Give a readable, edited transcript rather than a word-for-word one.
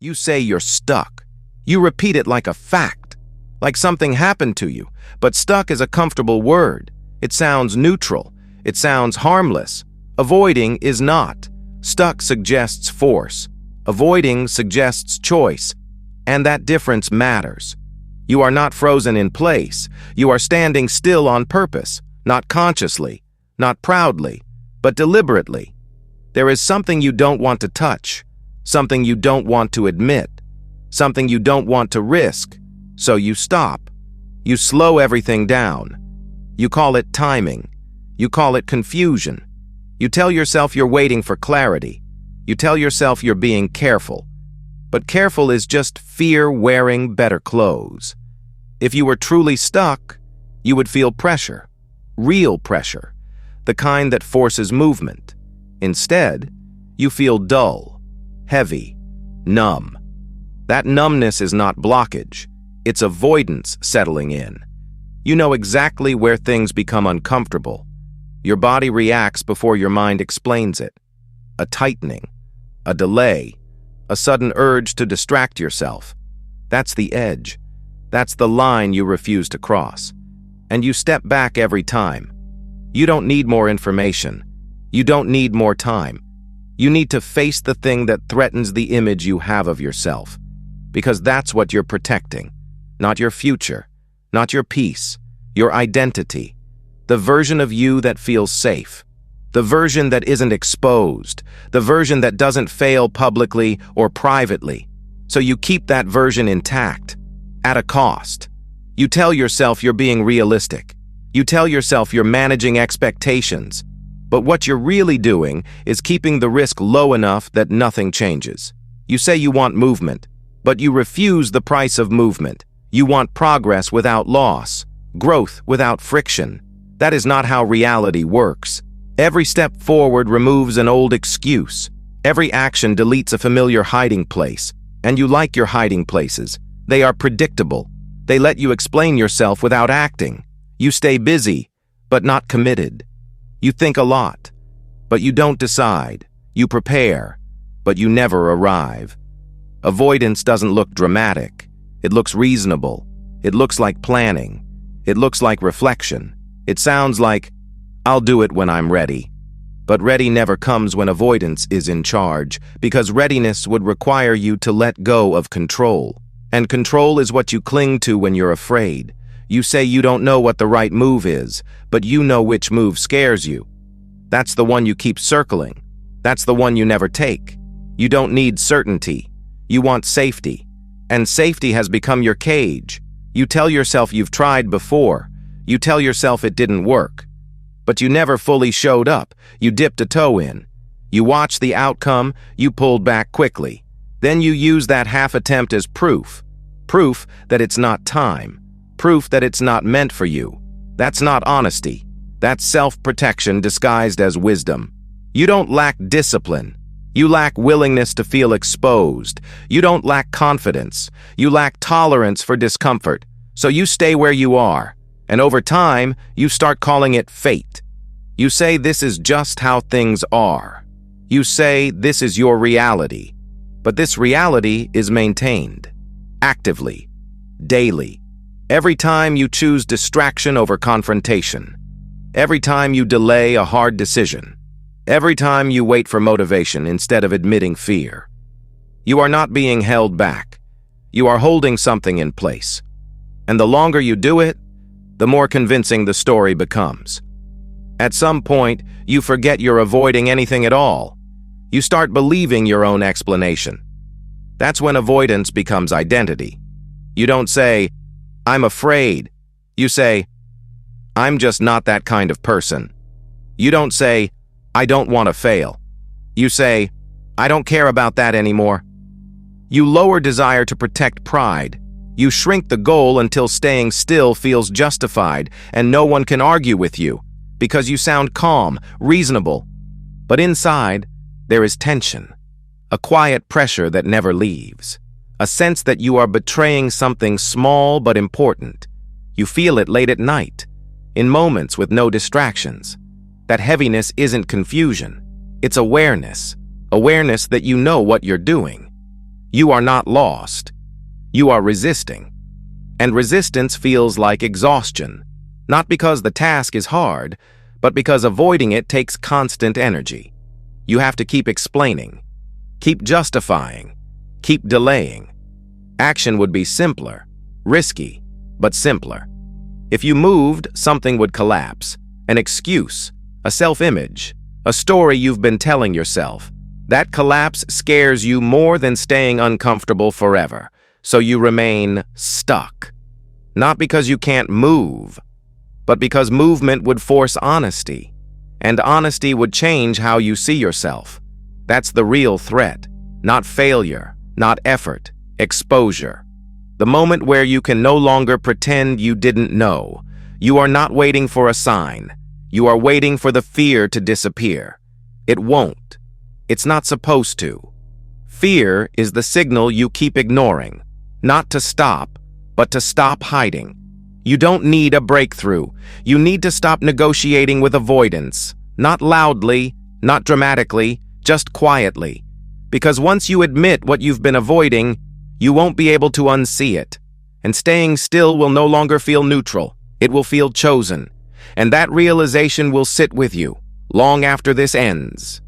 You say you're stuck. You repeat it like a fact, like something happened to you. But stuck is a comfortable word. It sounds neutral. It sounds harmless. Avoiding is not. Stuck suggests force. Avoiding suggests choice. And that difference matters. You are not frozen in place. You are standing still on purpose, not consciously, not proudly, but deliberately. There is something you don't want to touch, something you don't want to admit, something you don't want to risk, so you stop. You slow everything down. You call it timing. You call it confusion. You tell yourself you're waiting for clarity. You tell yourself you're being careful. But careful is just fear wearing better clothes. If you were truly stuck, you would feel pressure, real pressure, the kind that forces movement. Instead, you feel dull, heavy, numb. That numbness is not blockage. It's avoidance settling in. You know exactly where things become uncomfortable. Your body reacts before your mind explains it. A tightening, a delay, a sudden urge to distract yourself. That's the edge. That's the line you refuse to cross. And you step back every time. You don't need more information. You don't need more time. You need to face the thing that threatens the image you have of yourself. Because that's what you're protecting. Not your future, not your peace, your identity. The version of you that feels safe. The version that isn't exposed. The version that doesn't fail publicly or privately. So you keep that version intact, at a cost. You tell yourself you're being realistic. You tell yourself you're managing expectations. But what you're really doing is keeping the risk low enough that nothing changes. You say you want movement, but you refuse the price of movement. You want progress without loss, growth without friction. That is not how reality works. Every step forward removes an old excuse. Every action deletes a familiar hiding place. And you like your hiding places. They are predictable. They let you explain yourself without acting. You stay busy, but not committed. You think a lot, but you don't decide. You prepare, but you never arrive. Avoidance doesn't look dramatic. It looks reasonable. It looks like planning. It looks like reflection. It sounds like, I'll do it when I'm ready. But ready never comes when avoidance is in charge, because readiness would require you to let go of control. And control is what you cling to when you're afraid. You say you don't know what the right move is, but you know which move scares you. That's the one you keep circling. That's the one you never take. You don't need certainty. You want safety. And safety has become your cage. You tell yourself you've tried before. You tell yourself it didn't work. But you never fully showed up. You dipped a toe in. You watched the outcome. You pulled back quickly. Then you use that half attempt as proof. Proof that it's not time. Proof that it's not meant for you. That's not honesty. That's self-protection disguised as wisdom. You don't lack discipline. You lack willingness to feel exposed. You don't lack confidence. You lack tolerance for discomfort. So you stay where you are. And over time, you start calling it fate. You say this is just how things are. You say this is your reality. But this reality is maintained. Actively. Daily. Every time you choose distraction over confrontation. Every time you delay a hard decision. Every time you wait for motivation instead of admitting fear. You are not being held back. You are holding something in place. And the longer you do it, the more convincing the story becomes. At some point, you forget you're avoiding anything at all. You start believing your own explanation. That's when avoidance becomes identity. You don't say, I'm afraid. You say, I'm just not that kind of person. You don't say, I don't want to fail. You say, I don't care about that anymore. You lower desire to protect pride. You shrink the goal until staying still feels justified and no one can argue with you because you sound calm, reasonable. But inside, there is tension, a quiet pressure that never leaves, a sense that you are betraying something small but important. You feel it late at night, in moments with no distractions. That heaviness isn't confusion. It's awareness. Awareness that you know what you're doing. You are not lost. You are resisting. And resistance feels like exhaustion, not because the task is hard, but because avoiding it takes constant energy. You have to keep explaining, keep justifying, keep delaying. Action would be simpler, risky, but simpler. If you moved, something would collapse. An excuse, a self-image, a story you've been telling yourself. That collapse scares you more than staying uncomfortable forever, so you remain stuck. Not because you can't move, but because movement would force honesty, and honesty would change how you see yourself. That's the real threat, not failure, not effort, exposure. The moment where you can no longer pretend you didn't know. You are not waiting for a sign. You are waiting for the fear to disappear. It won't. It's not supposed to. Fear is the signal you keep ignoring, not to stop, but to stop hiding. You don't need a breakthrough. You need to stop negotiating with avoidance. Not loudly, not dramatically, just quietly. Because once you admit what you've been avoiding, you won't be able to unsee it. And staying still will no longer feel neutral. It will feel chosen. And that realization will sit with you long after this ends.